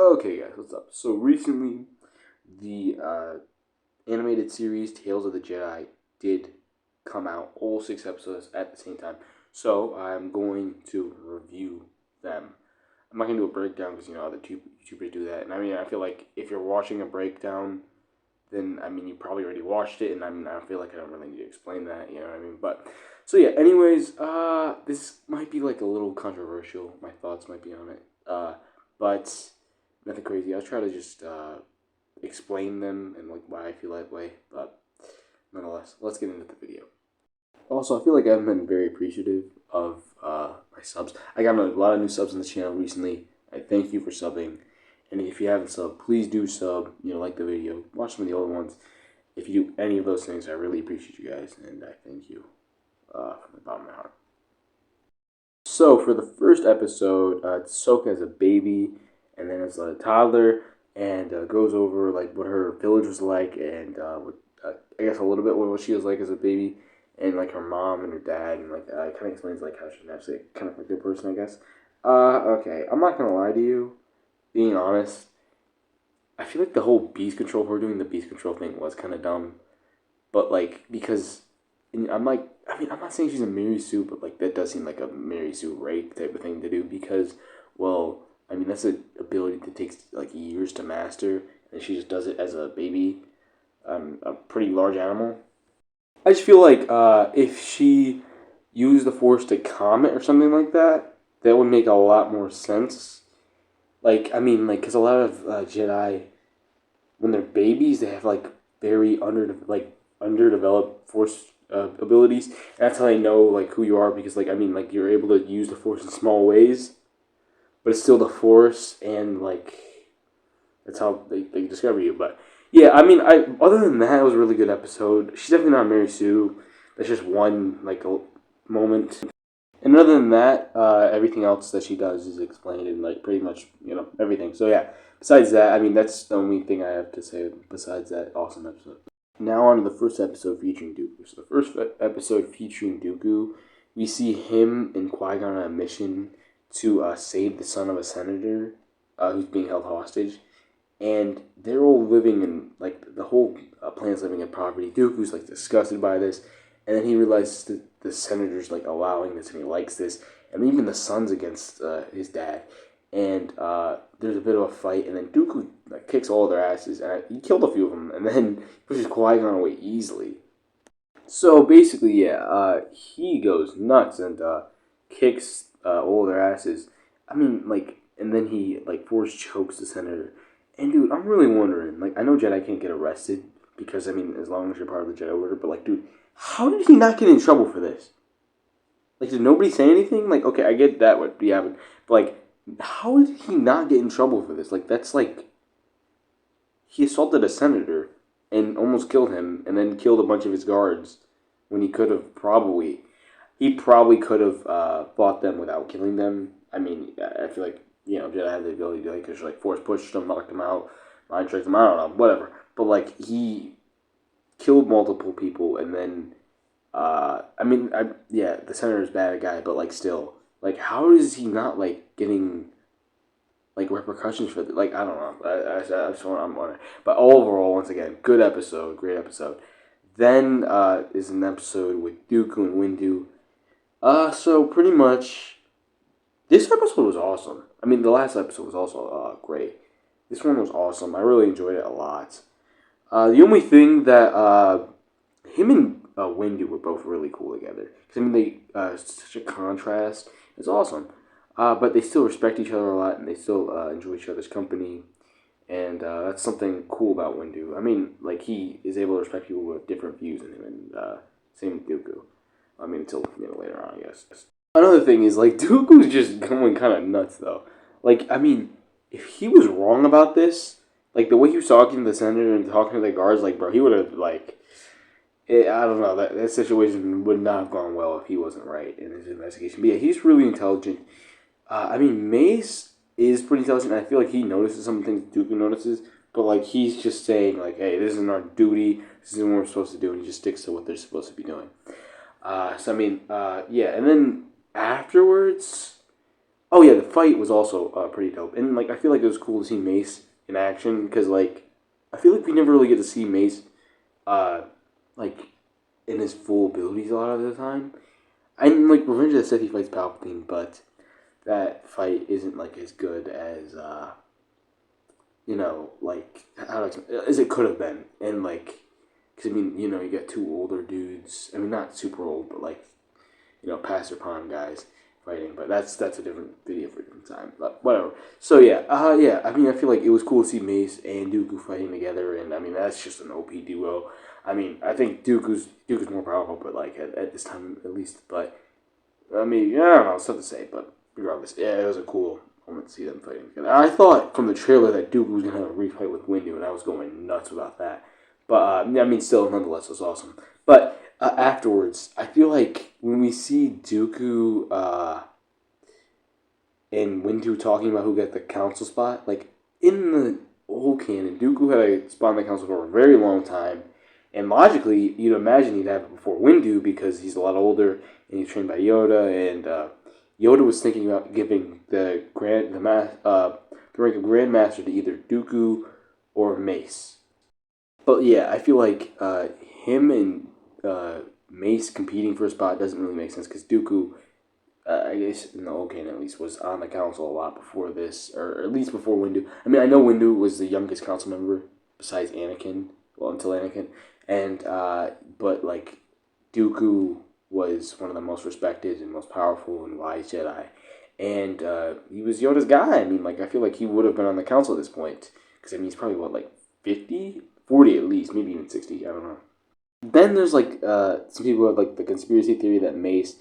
Okay, guys, what's up? So recently, the animated series Tales of the Jedi did come out, all 6 episodes at the same time. So I'm going to review them. I'm not gonna do a breakdown because other YouTubers do that, and I feel like if you're watching a breakdown, then you probably already watched it, and I feel like I don't really need to explain that. You know what I mean? But so yeah. Anyways, this might be like a little controversial. My thoughts might be on it. But nothing crazy. I'll try to just explain them and like why I feel that way. But nonetheless, let's get into the video. Also, I feel like I've been very appreciative of my subs. I got a lot of new subs on the channel recently. I thank you for subbing. And if you haven't subbed, please do sub. Like the video. Watch some of the older ones. If you do any of those things, I really appreciate you guys. And I thank you from the bottom of my heart. So, for the first episode, Ahsoka as a baby, and then as a toddler, and goes over like what her village was like, and I guess a little bit what she was like as a baby, and like her mom and her dad, and like it kind of explains like how she's actually kind of a good person, I guess. Okay, I'm not gonna lie to you. Being honest, I feel like the whole beast control, her doing the beast control thing was kind of dumb, but like because I'm like, I'm not saying she's a Mary Sue, but like that does seem like a Mary Sue rape type of thing to do because, well, that's an ability that takes like years to master, and she just does it as a baby, a pretty large animal. I just feel like if she used the Force to calm it or something like that, that would make a lot more sense. Because a lot of Jedi, when they're babies, they have like very underdeveloped Force abilities. And that's how they know like who you are because you're able to use the Force in small ways, but it's still the Force, and like that's how they discover you. But yeah, I other than that, it was a really good episode. She's definitely not Mary Sue. That's just one like a moment. And other than that, everything else that she does is explained in like pretty much everything. So yeah. Besides that, that's the only thing I have to say. Besides that awesome episode. Now on to the first episode featuring Dooku. So the first episode featuring Dooku, we see him and Qui-Gon on a mission to save the son of a senator who's being held hostage. And they're all living in, like, the whole planet's living in poverty. Dooku's, like, disgusted by this. And then he realizes that the senator's, like, allowing this and he likes this. And even the son's against his dad. And there's a bit of a fight, and then Dooku kicks all their asses, and he killed a few of them, and then pushes Qui-Gon away easily. So basically, yeah, he goes nuts and kicks all their asses. And then he force chokes the senator. And dude, I'm really wondering. Like, I know Jedi can't get arrested because as long as you're part of the Jedi Order, but like, dude, how did he not get in trouble for this? Like, did nobody say anything? Like, okay, I get that would be happening, but like, how did he not get in trouble for this? Like, that's like, he assaulted a senator and almost killed him, and then killed a bunch of his guards when he probably could have fought them without killing them. I feel like Jedi had the ability to because force pushed them, knocked them out, mind tricked them. I don't know, whatever. But like he killed multiple people, and then the senator's bad guy, but like still, like how is he not like getting like repercussions for it? Like I don't know. I just want I'm wondering. But overall, once again, good episode, great episode. Then is an episode with Dooku and Windu. So pretty much, this episode was awesome. The last episode was also great. This one was awesome. I really enjoyed it a lot. The only thing that him and Windu were both really cool together. Because they such a contrast. It's awesome. But they still respect each other a lot, and they still enjoy each other's company. And that's something cool about Windu. He is able to respect people with different views than him, and same with Dooku. Until later on, I guess. Another thing is Dooku's just going kind of nuts though. If he was wrong about this, the way he was talking to the senator and talking to the guards, bro, he would have I don't know, that situation would not have gone well if he wasn't right in his investigation. But yeah, he's really intelligent. Mace is pretty intelligent. I feel like he notices some things Dooku notices, but he's just saying hey, this isn't our duty. This isn't what we're supposed to do, and he just sticks to what they're supposed to be doing. Yeah, and then afterwards, Oh yeah, the fight was also pretty dope, and like I feel like it was cool to see Mace in action because like I feel like we never really get to see Mace uh like in his full abilities a lot of the time. And like Revenge of the Sith, he fights Palpatine, but that fight isn't like as good as like how to explain, as it could have been, and like because I mean you got two older dudes. I mean not super old, but like past their prime guys fighting. But that's a different video for a different time. But whatever. So yeah. I mean I feel like it was cool to see Mace and Dooku fighting together, and I mean that's just an OP duo. I mean I think Dooku's more powerful, but like at this time at least. But I mean, yeah, I don't know, it's tough to say, but regardless, yeah, it was a cool moment to see them fighting together. I thought from the trailer that Duke was gonna have a refight with Windu, and I was going nuts about that. But I mean, still, nonetheless, it was awesome. But afterwards, I feel like when we see Dooku and Windu talking about who got the council spot, like in the old canon, Dooku had a spot in the council for a very long time, and logically, you'd imagine he'd have it before Windu because he's a lot older and he's trained by Yoda, and Yoda was thinking about giving the rank of Grand Master to either Dooku or Mace. But yeah, I feel like him and Mace competing for a spot doesn't really make sense because Dooku, I guess in the old canon at least, was on the council a lot before this, or at least before Windu. I mean, I know Windu was the youngest council member besides Anakin, well, until Anakin, and but like Dooku was one of the most respected and most powerful and wise Jedi, and he was Yoda's guy. I mean, like I feel like he would have been on the council at this point because I mean he's probably what like 50, 40 at least, maybe even 60. I don't know. Then there's like some people have like the conspiracy theory that Mace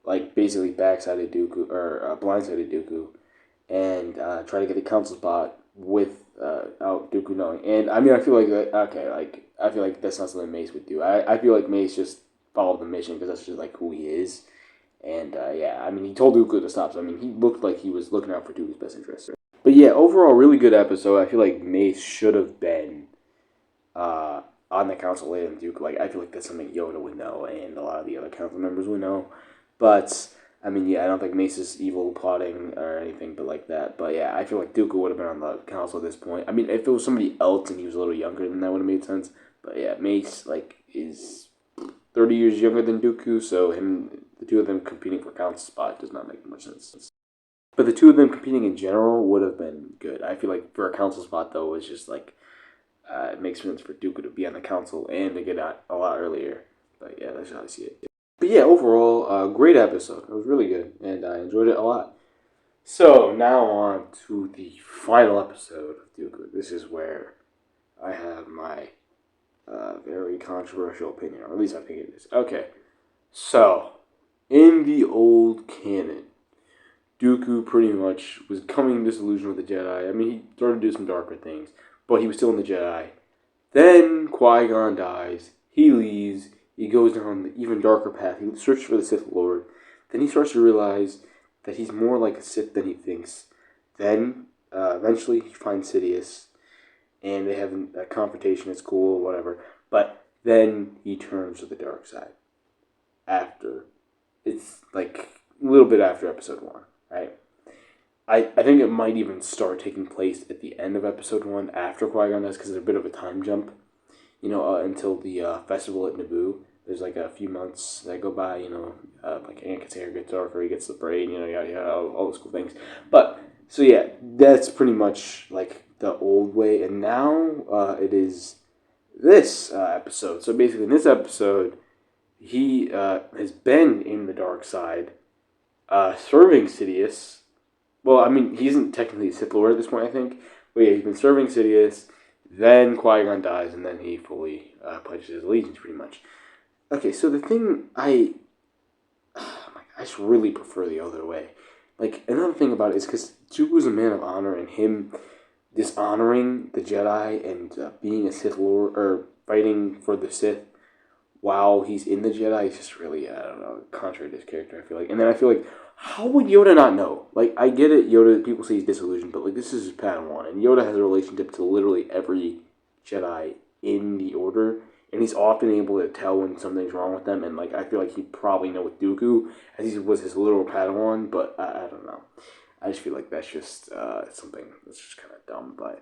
like basically backsided Dooku or blindsided Dooku and try to get the council spot with out Dooku knowing. And I mean, I feel like okay, like I feel like that's not something Mace would do. I feel like Mace just followed the mission because that's just like who he is. And yeah, I mean, he told Dooku to stop. So I mean, he looked like he was looking out for Dooku's best interest. But yeah, overall, really good episode. I feel like Mace should have been on the council later than Dooku. Like I feel like that's something Yoda would know, and a lot of the other council members would know. But I mean, yeah, I don't think Mace is evil plotting or anything, but like that. But yeah, I feel like Dooku would have been on the council at this point. I mean, if it was somebody else and he was a little younger, then that would have made sense. But yeah, Mace like is 30 years younger than Dooku, so the two of them competing for council spot does not make much sense. But the two of them competing in general would have been good. I feel like for a council spot though, it's just like it makes sense for Dooku to be on the council and to get out a lot earlier. But yeah, that's how I see it. But yeah, overall, great episode. It was really good, and I enjoyed it a lot. So now on to the final episode of Dooku. This is where I have my very controversial opinion, or at least I think it is. Okay, so in the old canon, Dooku pretty much was coming disillusioned with the Jedi. I mean, he started to do some darker things, but he was still in the Jedi. Then Qui-Gon dies. He leaves. He goes down the even darker path. He searches for the Sith Lord. Then he starts to realize that he's more like a Sith than he thinks. Then, eventually, he finds Sidious, and they have a confrontation. It's cool, whatever. But then he turns to the dark side. After. It's like a little bit after episode 1, right? I think it might even start taking place at the end of episode 1 after Qui-Gon does, because there's a bit of a time jump, until the festival at Naboo. There's like a few months that go by, like Anakin's hair gets darker, he gets the braid, yada yada, all those cool things. But, so yeah, that's pretty much like the old way, and now it is this episode. So basically in this episode, he has been in the dark side, serving Sidious. Well, I mean, he isn't technically a Sith Lord at this point, I think. But yeah, he's been serving Sidious, then Qui-Gon dies, and then he fully pledges his allegiance, pretty much. Okay, so the thing I just really prefer the other way. Like, another thing about it is because Dooku's a man of honor, and him dishonoring the Jedi and being a Sith Lord, or fighting for the Sith while he's in the Jedi is just really, I don't know, contrary to his character, I feel like. And then I feel like, how would Yoda not know? Like, I get it, Yoda, people say he's disillusioned, but, like, this is his Padawan, and Yoda has a relationship to literally every Jedi in the Order, and he's often able to tell when something's wrong with them, and, like, I feel like he'd probably know with Dooku, as he was his literal Padawan, but I don't know. I just feel like that's just something that's just kind of dumb. But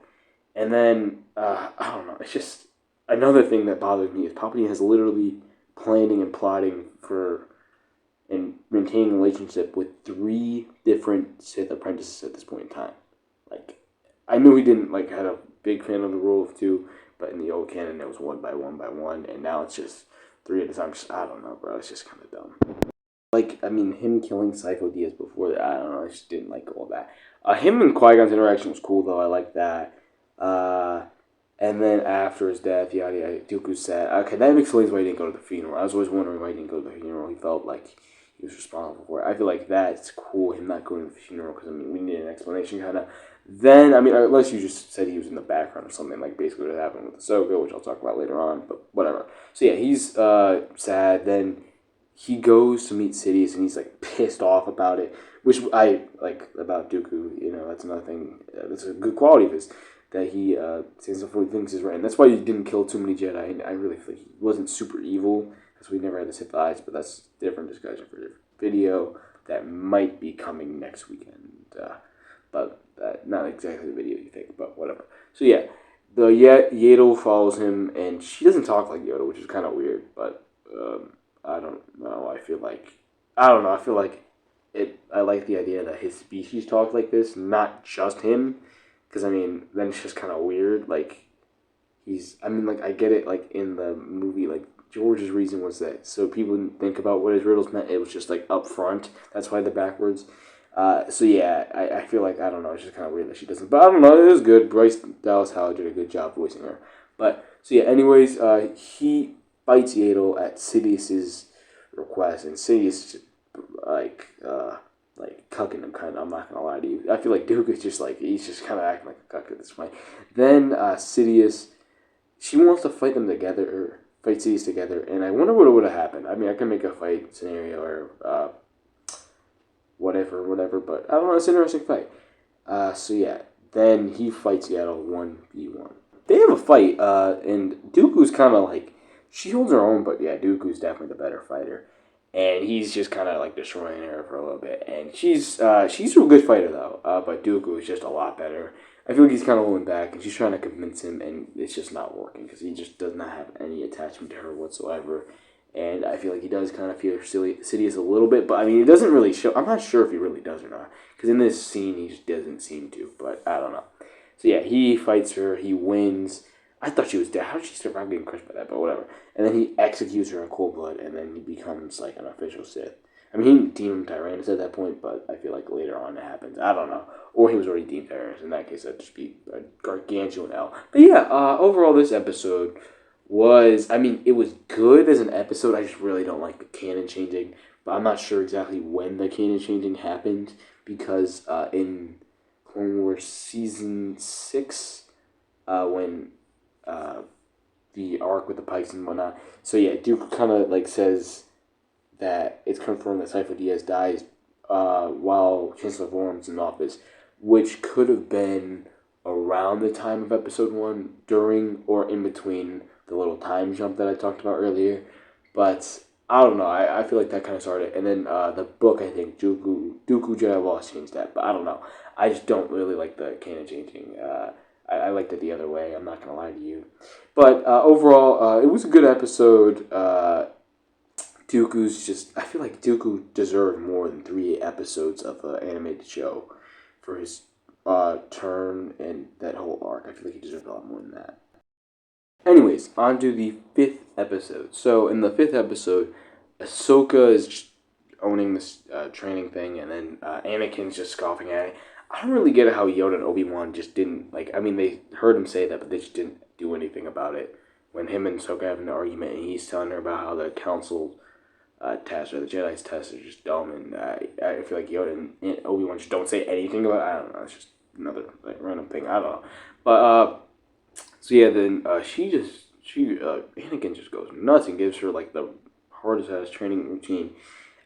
and then I don't know. It's just another thing that bothers me is Palpatine has literally planning and plotting for and maintaining a relationship with 3 different Sith apprentices at this point in time. Like, I knew he didn't like had a big fan of the rule of 2, but in the old canon it was 1 by 1 by 1, and now it's just 3 at a time. Just, I don't know, bro. It's just kind of dumb. Like, I mean, him killing Psycho Diaz before that, I don't know. I just didn't like all that. Him and Qui-Gon's interaction was cool, though. I like that. And then after his death, yada yada, Dooku said, okay, that explains why he didn't go to the funeral. I was always wondering why he didn't go to the funeral. He felt like he was responsible for it. I feel like that's cool, him not going to the funeral, because, I mean, we need an explanation, kind of. Then, I mean, unless you just said he was in the background or something, like basically what happened with Ahsoka, which I'll talk about later on, but whatever. So, yeah, he's sad. Then he goes to meet Sidious, and he's, like, pissed off about it, which I like about Dooku. You know, that's another thing. That's a good quality of his, that he stands up for what he thinks is right. And that's why he didn't kill too many Jedi. I really feel like he wasn't super evil. That's why he never had the Sith eyes, but that's a different discussion for a different video that might be coming next weekend. But not exactly the video you think, but whatever. So yeah, the Yaddle follows him, and she doesn't talk like Yoda, which is kind of weird, but I don't know. I don't know. I feel like I like the idea that his species talks like this, not just him. Because, I mean, then it's just kind of weird. Like, I get it, like, in the movie, like, George's reason was that so people didn't think about what his riddles meant. It was just, like, up front. That's why they're backwards. So, yeah, I feel like, I don't know, it's just kind of weird that she doesn't. But I don't know, it was good. Bryce Dallas Howard did a good job voicing her. But, so, yeah, anyways, he fights Yaddle at Sidious's request. And Sidious, like cucking him, kind of. I'm not gonna lie to you. I feel like Duke is just like he's just kind of acting like a cuck at this point. Then Sidious, she wants to fight them together, or fight Sidious together, and I wonder what would have happened. I mean, I can make a fight scenario or whatever, but I don't know. It's an interesting fight. So yeah, then he fights Yaddle 1v1. They have a fight, and Dooku's kind of like she holds her own, but yeah, Dooku's definitely the better fighter. And he's just kind of like destroying her for a little bit. And she's a good fighter though. But Dooku is just a lot better. I feel like he's kind of holding back, and she's trying to convince him, and it's just not working because he just does not have any attachment to her whatsoever. And I feel like he does kind of feel Sidious a little bit, but I mean, it doesn't really show. I'm not sure if he really does or not, because in this scene he just doesn't seem to. But I don't know. So yeah, he fights her. He wins. I thought she was dead. How did she survive getting crushed by that? But whatever. And then he executes her in cold blood, and then he becomes like an official Sith. I mean, he didn't deem him Tyrannus at that point, but I feel like later on it happens. I don't know. Or he was already deemed Tyrannus. In that case, that'd just be a gargantuan L. But yeah, overall, this episode was, I mean, it was good as an episode. I just really don't like the canon changing. But I'm not sure exactly when the canon changing happened, because in Clone Wars Season 6, when the arc with the pikes and whatnot. So yeah, Duke kind of like says that it's confirmed that Sifo Dyas dies while Chancellor Vorm's in office, which could have been around the time of Episode 1, during or in between the little time jump that I talked about earlier. But I don't know. I feel like that kind of started. And then the book, I think, Dooku Jedi Lost changed that. But I don't know. I just don't really like the canon changing. I liked it the other way. I'm not going to lie to you. But overall, it was a good episode. Dooku's just... I feel like Dooku deserved more than 3 episodes of an animated show for his turn and that whole arc. I feel like he deserved a lot more than that. Anyways, on to the 5th episode. So, in the 5th episode, Ahsoka is owning this training thing, and then Anakin's just scoffing at it. I don't really get how Yoda and Obi-Wan just didn't, like, I mean, they heard him say that, but they just didn't do anything about it. When him and Ahsoka have an argument, and he's telling her about how the Council test, or the Jedi's test, are just dumb, and I feel like Yoda and Obi-Wan just don't say anything about it. I don't know, it's just another, like, random thing, I don't know. But, so yeah, then Anakin just goes nuts and gives her, like, the hardest ass training routine.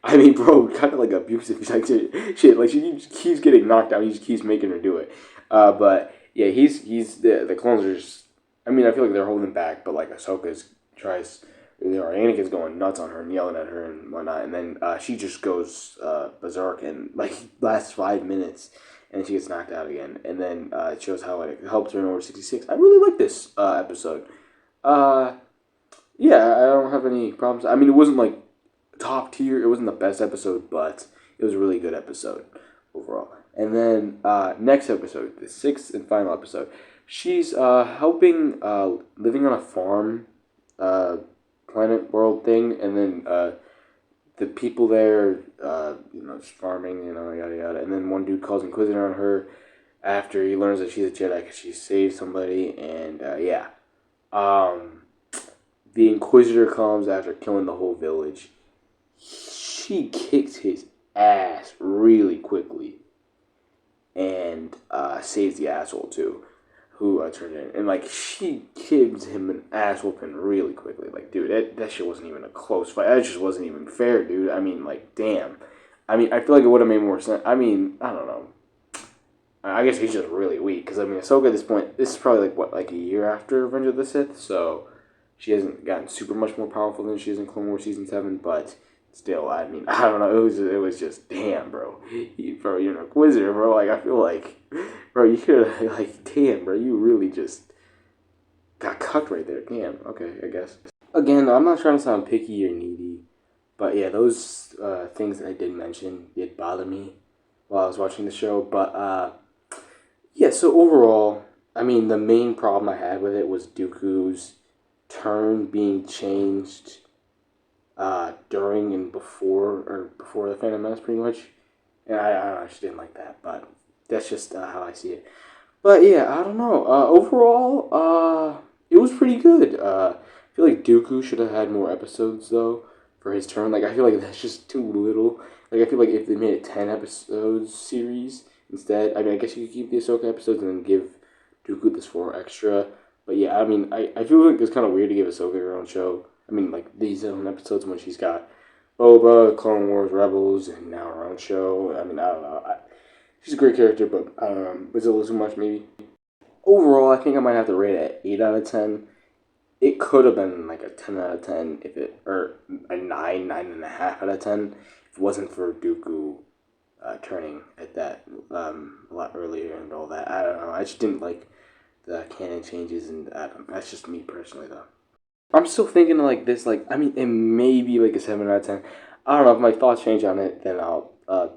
I mean, bro, kind of like abusive type shit. Like, she just keeps getting knocked out. He just keeps making her do it. But yeah, he's the clones are just. I mean, I feel like they're holding back, but like Ahsoka tries Anakin's going nuts on her and yelling at her and whatnot, and then she just goes berserk and like lasts 5 minutes, and she gets knocked out again, and then it shows how it helps her in Order 66. I really like this episode. Yeah, I don't have any problems. I mean, it wasn't like top tier. It wasn't the best episode, but it was a really good episode overall. And then next episode, the sixth and final episode, she's helping living on a farm, planet world thing, and then the people there, just farming, yada yada. And then one dude calls Inquisitor on her after he learns that she's a Jedi because she saved somebody, and yeah. The Inquisitor comes after killing the whole village. She kicks his ass really quickly and saves the asshole too, who turned in. And like she gives him an ass whooping really quickly. Like, dude, that shit wasn't even a close fight. That just wasn't even fair, dude. I mean, like, damn. I mean, I feel like it would have made more sense. I mean, I don't know. I guess he's just really weak because I mean, Ahsoka at this point, this is probably like a year after Revenge of the Sith, so she hasn't gotten super much more powerful than she is in Clone Wars Season 7, but still, I mean, I don't know, it was just, damn, bro. Bro, you're an Inquisitor, bro. Like, I feel like, bro, you could have, like, damn, bro, you really just got cucked right there. Damn, okay, I guess. Again, I'm not trying to sound picky or needy, but yeah, those things that I did mention did bother me while I was watching the show, but, yeah, so overall, I mean, the main problem I had with it was Dooku's turn being changed during and before the Phantom Menace, pretty much. And I just didn't like that, but that's just how I see it. But yeah, I don't know. Overall, it was pretty good. I feel like Dooku should have had more episodes though for his turn. Like I feel like that's just too little. Like I feel like if they made a 10 episodes series instead, I mean I guess you could keep the Ahsoka episodes and then give Dooku this 4 extra. But yeah, I mean I feel like it's kind of weird to give Ahsoka her own show. I mean like these own episodes when she's got Boba, Clone Wars, Rebels, and now her own show. I mean I don't know. She's a great character, but I don't know. Was it a little too much maybe? Overall, I think I might have to rate it at 8 out of 10. It could have been like a 10 out of 10 if it, or a 9.5 out of 10 if it wasn't for Dooku turning at that a lot earlier and all that. I don't know. I just didn't like the canon changes, and that's just me personally though. I'm still thinking like this. Like I mean, it may be like a 7 out of 10. I don't know if my thoughts change on it. Then I'll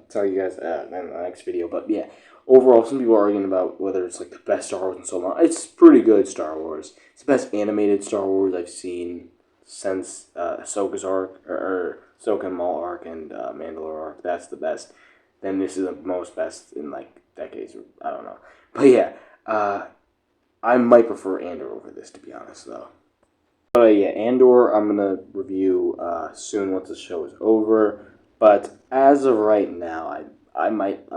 tell you guys in the next video. But yeah, overall, some people are arguing about whether it's like the best Star Wars in so long. It's pretty good Star Wars. It's the best animated Star Wars I've seen since Ahsoka's arc or Ahsoka and Maul arc and Mandalore arc. That's the best. Then this is the most best in like decades. I don't know. But yeah, I might prefer Andor over this to be honest though. Yeah, Andor I'm gonna review soon once the show is over. But as of right now, I might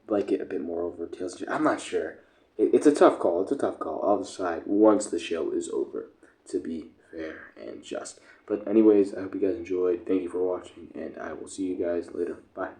like it a bit more over Tales of Jedi. I'm not sure. It's a tough call. It's a tough call. I'll decide once the show is over, to be fair and just. But anyways, I hope you guys enjoyed. Thank you for watching, and I will see you guys later. Bye.